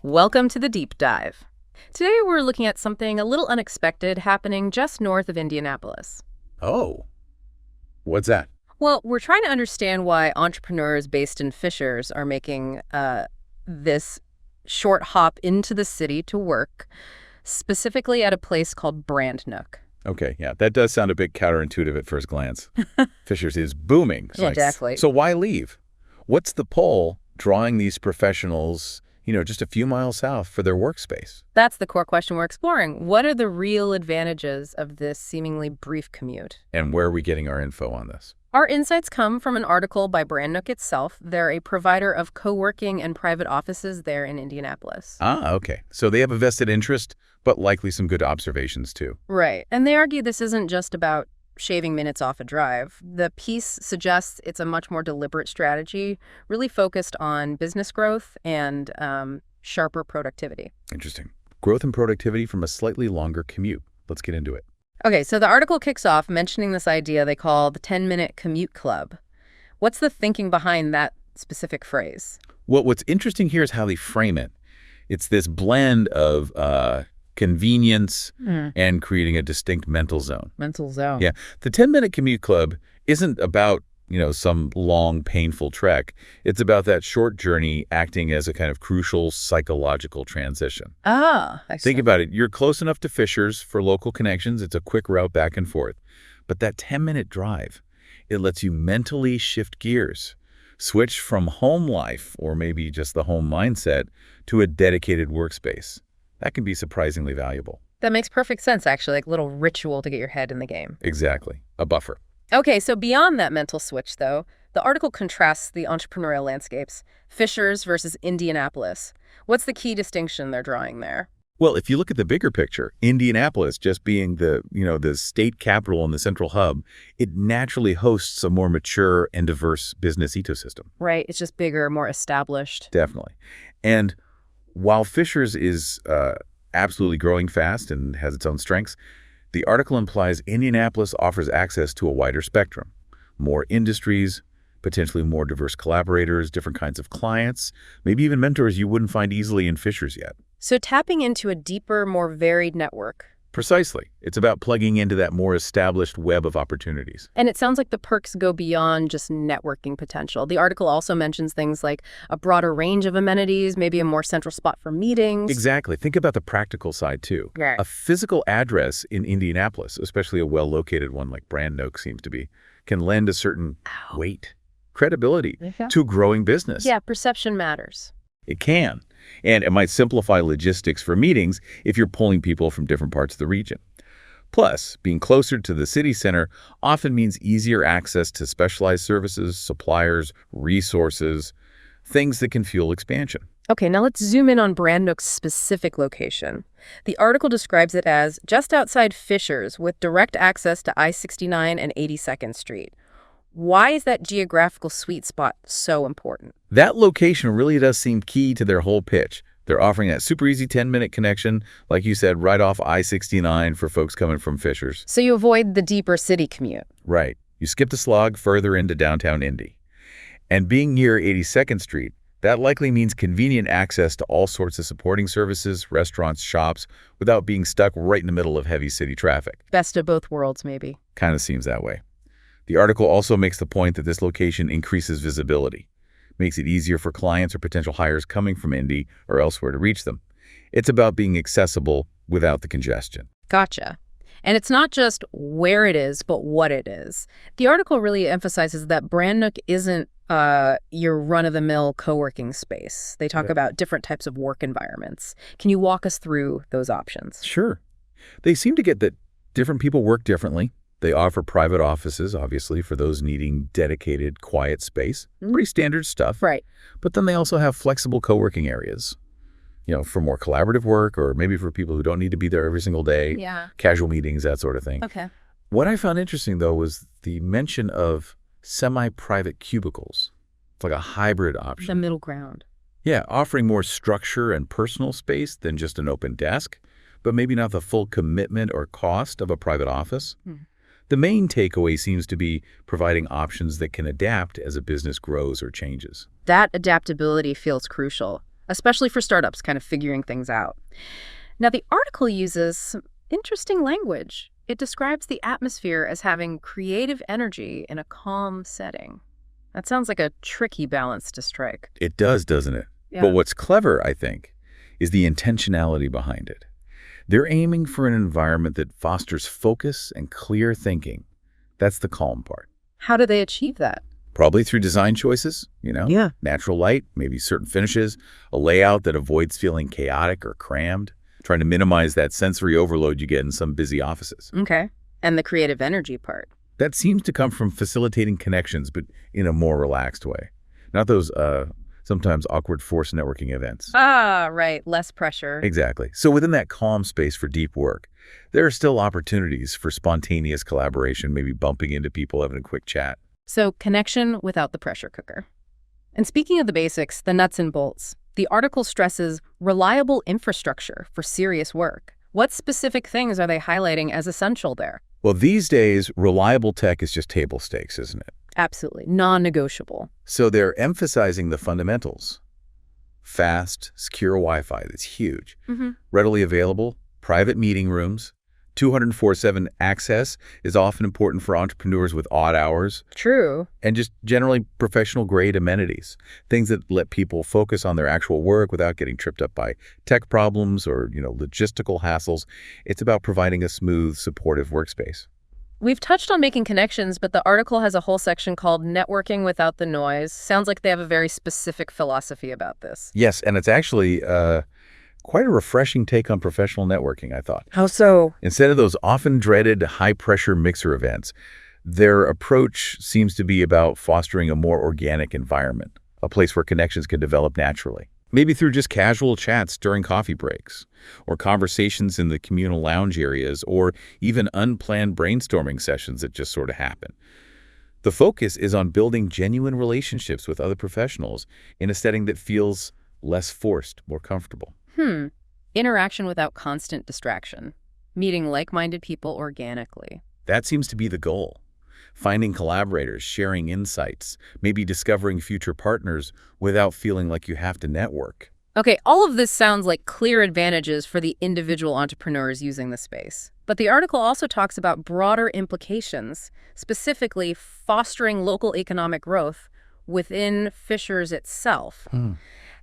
Welcome to the Deep Dive. Today we're looking at something a little unexpected happening just north of Indianapolis. Oh, what's that? Well, we're trying to understand why entrepreneurs based in Fishers are making this short hop into the city to work, specifically at a place called Brandnook. Okay, yeah, that does sound a bit counterintuitive at first glance. Fishers is booming. Yeah, exactly. So why leave? What's the pull drawing these professionals, just a few miles south for their workspace? That's the core question we're exploring. What are the real advantages of this seemingly brief commute? And where are we getting our info on this? Our insights come from an article by Brandnook itself. They're a provider of co-working and private offices there in Indianapolis. Ah, okay. So they have a vested interest, but likely some good observations too. Right. And they argue this isn't just about shaving minutes off a drive. The piece suggests it's a much more deliberate strategy, really focused on business growth and sharper productivity. Interesting. Growth and productivity from a slightly longer commute. Let's get into it. Okay, so the article kicks off mentioning this idea they call the 10-minute commute club. What's the thinking behind that specific phrase? Well, what's interesting here is how they frame it. It's this blend of convenience and creating a distinct mental zone. Mental zone. Yeah. The 10-minute commute club isn't about, some long, painful trek. It's about that short journey acting as a kind of crucial psychological transition. Ah, I see. Think about it. You're close enough to Fishers for local connections. It's a quick route back and forth. But that 10-minute drive, it lets you mentally shift gears, switch from home life, or maybe just the home mindset, to a dedicated workspace. That can be surprisingly valuable. That makes perfect sense, actually, like a little ritual to get your head in the game. Exactly. A buffer. Okay, so beyond that mental switch, though, the article contrasts the entrepreneurial landscapes, Fishers versus Indianapolis. What's the key distinction they're drawing there? Well, if you look at the bigger picture, Indianapolis just being the state capital and the central hub, it naturally hosts a more mature and diverse business ecosystem. Right, it's just bigger, more established. Definitely. And while Fishers is absolutely growing fast and has its own strengths, the article implies Indianapolis offers access to a wider spectrum, more industries, potentially more diverse collaborators, different kinds of clients, maybe even mentors you wouldn't find easily in Fishers yet. So tapping into a deeper, more varied network. Precisely. It's about plugging into that more established web of opportunities. And it sounds like the perks go beyond just networking potential. The article also mentions things like a broader range of amenities, maybe a more central spot for meetings. Exactly. Think about the practical side, too. Yeah. A physical address in Indianapolis, especially a well-located one like Brandnook seems to be, can lend a certain weight, credibility to growing business. Yeah, perception matters. It can. And it might simplify logistics for meetings if you're pulling people from different parts of the region. Plus, being closer to the city center often means easier access to specialized services, suppliers, resources, things that can fuel expansion. Okay, now let's zoom in on Brandnook's specific location. The article describes it as just outside Fishers with direct access to I-69 and 82nd Street. Why is that geographical sweet spot so important? That location really does seem key to their whole pitch. They're offering that super easy 10-minute connection, like you said, right off I-69 for folks coming from Fishers. So you avoid the deeper city commute. Right. You skip the slog further into downtown Indy. And being near 82nd Street, that likely means convenient access to all sorts of supporting services, restaurants, shops, without being stuck right in the middle of heavy city traffic. Best of both worlds, maybe. Kind of seems that way. The article also makes the point that this location increases visibility, makes it easier for clients or potential hires coming from Indy or elsewhere to reach them. It's about being accessible without the congestion. Gotcha. And it's not just where it is, but what it is. The article really emphasizes that Brandnook isn't your run-of-the-mill co-working space. They talk about different types of work environments. Can you walk us through those options? Sure. They seem to get that different people work differently. They offer private offices, obviously, for those needing dedicated, quiet space. Pretty standard stuff. Right. But then they also have flexible co-working areas, for more collaborative work or maybe for people who don't need to be there every single day. Yeah. Casual meetings, that sort of thing. Okay. What I found interesting, though, was the mention of semi-private cubicles. It's like a hybrid option. The middle ground. Yeah, offering more structure and personal space than just an open desk, but maybe not the full commitment or cost of a private office. The main takeaway seems to be providing options that can adapt as a business grows or changes. That adaptability feels crucial. especially for startups kind of figuring things out. Now, the article uses some interesting language. It describes the atmosphere as having creative energy in a calm setting. That sounds like a tricky balance to strike. It does, doesn't it? Yeah. But what's clever, I think, is the intentionality behind it. They're aiming for an environment that fosters focus and clear thinking. That's the calm part. How do they achieve that? Probably through design choices, Yeah. natural light, maybe certain finishes, a layout that avoids feeling chaotic or crammed, trying to minimize that sensory overload you get in some busy offices. Okay. And the creative energy part. That seems to come from facilitating connections, but in a more relaxed way. Not those sometimes awkward forced networking events. Ah, right. Less pressure. Exactly. So within that calm space for deep work, there are still opportunities for spontaneous collaboration, maybe bumping into people, having a quick chat. So connection without the pressure cooker. And speaking of the basics, the nuts and bolts, the article stresses reliable infrastructure for serious work. What specific things are they highlighting as essential there? Well, these days, reliable tech is just table stakes, isn't it? Absolutely. Non-negotiable. So they're emphasizing the fundamentals. Fast, secure Wi-Fi, that's huge. Readily available, private meeting rooms, 204/7 access is often important for entrepreneurs with odd hours. True. And just generally professional-grade amenities, things that let people focus on their actual work without getting tripped up by tech problems or, logistical hassles. It's about providing a smooth, supportive workspace. We've touched on making connections, but the article has a whole section called Networking Without the Noise. Sounds like they have a very specific philosophy about this. Yes, and it's actually quite a refreshing take on professional networking, I thought. How so? Instead of those often dreaded high-pressure mixer events, their approach seems to be about fostering a more organic environment, a place where connections can develop naturally. Maybe through just casual chats during coffee breaks, or conversations in the communal lounge areas, or even unplanned brainstorming sessions that just sort of happen. The focus is on building genuine relationships with other professionals in a setting that feels less forced, more comfortable. Interaction without constant distraction. Meeting like-minded people organically. That seems to be the goal. Finding collaborators, sharing insights, maybe discovering future partners without feeling like you have to network. Okay, all of this sounds like clear advantages for the individual entrepreneurs using the space. But the article also talks about broader implications, specifically fostering local economic growth within Fishers itself.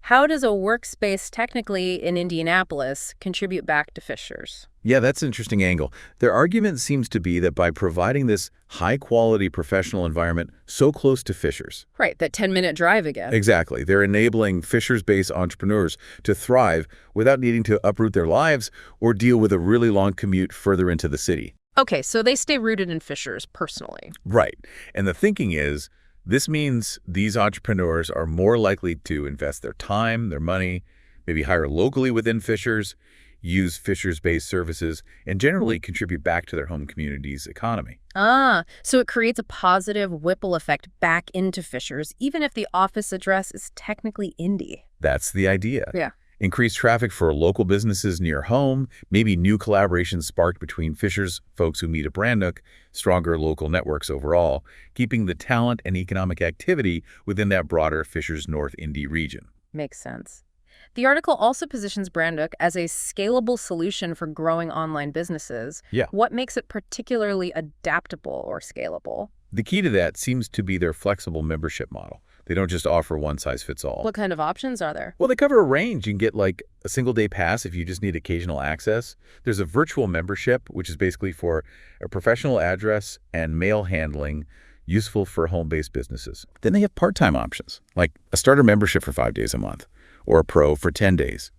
How does a workspace technically in Indianapolis contribute back to Fishers? Yeah, that's an interesting angle. Their argument seems to be that by providing this high-quality professional environment so close to Fishers. Right, that 10-minute drive again. Exactly. They're enabling Fishers-based entrepreneurs to thrive without needing to uproot their lives or deal with a really long commute further into the city. Okay, so they stay rooted in Fishers personally. Right. And the thinking is, this means these entrepreneurs are more likely to invest their time, their money, maybe hire locally within Fishers, use Fishers-based services, and generally contribute back to their home community's economy. So it creates a positive ripple effect back into Fishers, even if the office address is technically Indy. That's the idea. Yeah. Increased traffic for local businesses near home, maybe new collaborations sparked between Fishers folks who meet at Brandnook, stronger local networks overall, keeping the talent and economic activity within that broader Fishers North Indy region. Makes sense. The article also positions Brandnook as a scalable solution for growing online businesses. Yeah. What makes it particularly adaptable or scalable? The key to that seems to be their flexible membership model. They don't just offer one-size-fits-all. What kind of options are there? Well, they cover a range. You can get like a single-day pass if you just need occasional access. There's a virtual membership, which is basically for a professional address and mail handling, useful for home-based businesses. Then they have part-time options, like a starter membership for 5 days a month, or a pro for 10 days.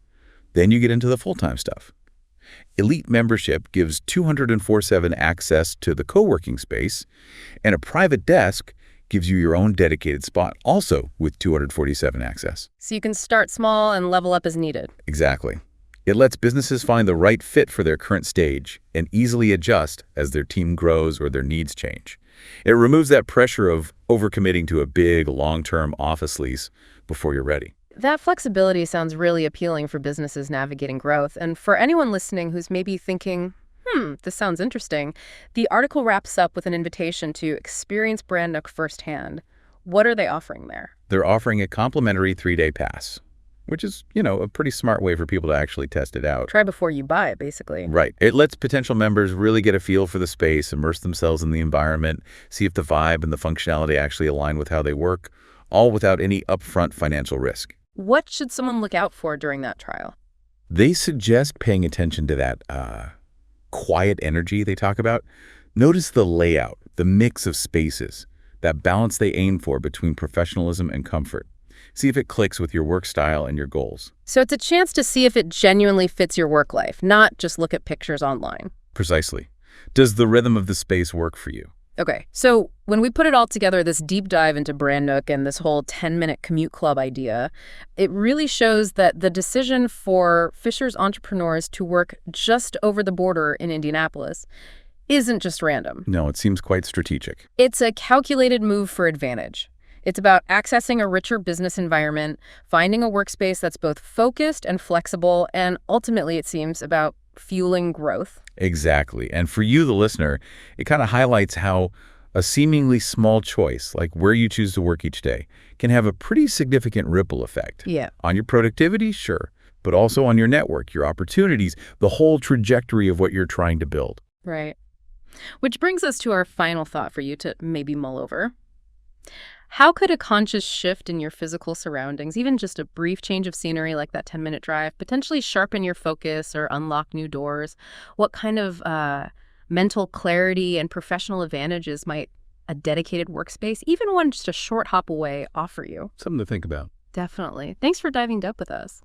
Then you get into the full-time stuff. Elite membership gives 204/7 access to the co-working space, and a private desk gives you your own dedicated spot, also with 247 access. So you can start small and level up as needed. Exactly. It lets businesses find the right fit for their current stage and easily adjust as their team grows or their needs change. It removes that pressure of overcommitting to a big, long-term office lease before you're ready. That flexibility sounds really appealing for businesses navigating growth. And for anyone listening who's maybe thinking, this sounds interesting, the article wraps up with an invitation to experience Brandnook firsthand. What are they offering there? They're offering a complimentary 3-day pass. which is, a pretty smart way for people to actually test it out. Try before you buy it, basically. Right. It lets potential members really get a feel for the space, immerse themselves in the environment, see if the vibe and the functionality actually align with how they work, all without any upfront financial risk. What should someone look out for during that trial? They suggest paying attention to that quiet energy they talk about. Notice the layout, the mix of spaces, that balance they aim for between professionalism and comfort. See if it clicks with your work style and your goals. So it's a chance to see if it genuinely fits your work life, not just look at pictures online. Precisely. Does the rhythm of the space work for you? Okay, so when we put it all together, this deep dive into Brandnook and this whole 10-minute commute club idea, it really shows that the decision for Fisher's entrepreneurs to work just over the border in Indianapolis isn't just random. No, it seems quite strategic. It's a calculated move for advantage. It's about accessing a richer business environment, finding a workspace that's both focused and flexible, and ultimately, it seems, about fueling growth. Exactly. And for you, the listener, it kind of highlights how a seemingly small choice, like where you choose to work each day, can have a pretty significant ripple effect. Yeah. On your productivity, sure, but also on your network, your opportunities, the whole trajectory of what you're trying to build. Right. Which brings us to our final thought for you to maybe mull over. How could a conscious shift in your physical surroundings, even just a brief change of scenery like that 10-minute drive, potentially sharpen your focus or unlock new doors? What kind of mental clarity and professional advantages might a dedicated workspace, even one just a short hop away, offer you? Something to think about. Definitely. Thanks for diving deep with us.